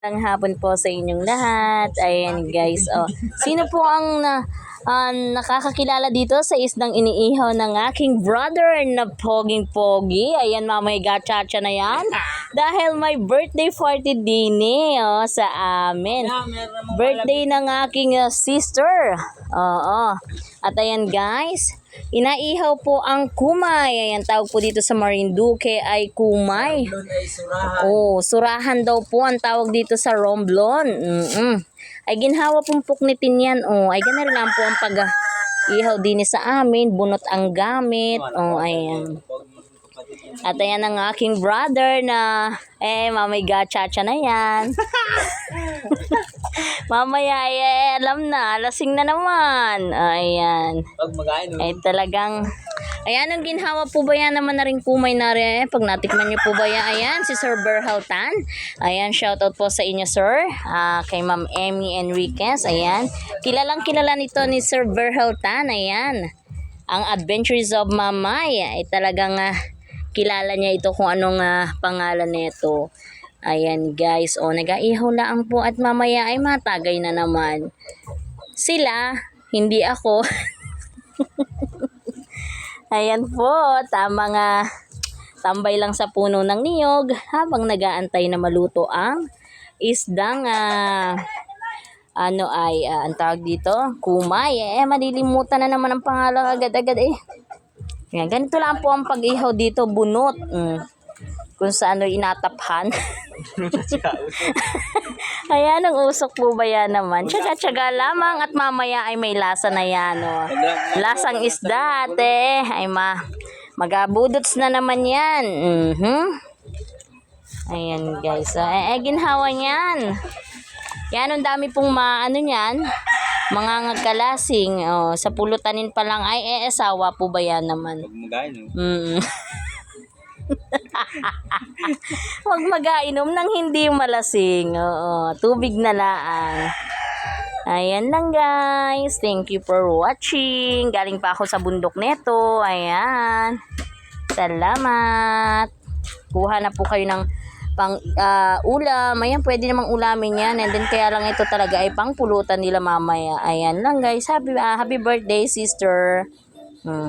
Ang hapon po sa inyong lahat. Ayan guys, oh. Sino po ang nakakakilala dito sa isdang iniihaw ng aking brother na poging-pogi? Ayan, mamay gachacha na yan. Dahil may birthday party din oh, sa amin. Birthday ng aking sister. Oo. At ayan guys, inaihaw po ang kumay. Ayan, tawag po dito sa Marinduque ay kumay. Oh, surahan daw po ang tawag dito sa Romblon. Ay ginhawa pong puknitin yan. Oh, ay ganun lang po ang pag-ihaw din sa amin. Bunot ang gamit. Oh, ayan. At ayan ang aking brother na mamay gachacha na yan. Mamaya ay alam na, lasing na naman. Ayan. Ay talagang, ayan ang ginhawa po ba yan naman na rin kumay na rin. Pag natikman nyo po ba yan, ayan si Sir Berhaltan. Ayan, shoutout po sa inyo sir. Kay Ma'am Emmy Enriquez. Ayan, kilalang kilala nito ni Sir Berhaltan. Ayan, ang Adventures of Mamay. Ay talagang kilala niya ito kung anong pangalan nito. Ayan guys, nag-aihaw lang po at mamaya ay matagay na naman. Sila, hindi ako. Ayan po, tamang tambay lang sa puno ng niyog habang nag-aantay na maluto ang isdang ang tawag dito, kumay. Malilimutan na naman ang pangalan agad-agad Yan, ganito lang po ang pag-ihaw dito, bunot. Kung saan inataphan. Ayan, ang usok po ba yan naman? Tsaga-tsaga lamang at mamaya ay may lasa na yan. Oh. Lasang isda ay magabudots na naman yan. Ayan guys. Ginhawa niyan. Yan, ang dami pong niyan. Mga ngagkalasing. Sa pulutanin pa lang ay asawa po ba yan naman? Huwag mag-ainom ng hindi malasing. Oo, tubig na lang. Ayan lang guys. Thank you for watching. Galing pa ako sa bundok neto. Ayan. Salamat. Kuha na po kayo ng pang ulam. Ayan, pwede namang ulamin yan. And then kaya lang ito talaga ay pang pulutan nila mamaya. Ayan lang guys. Happy birthday sister.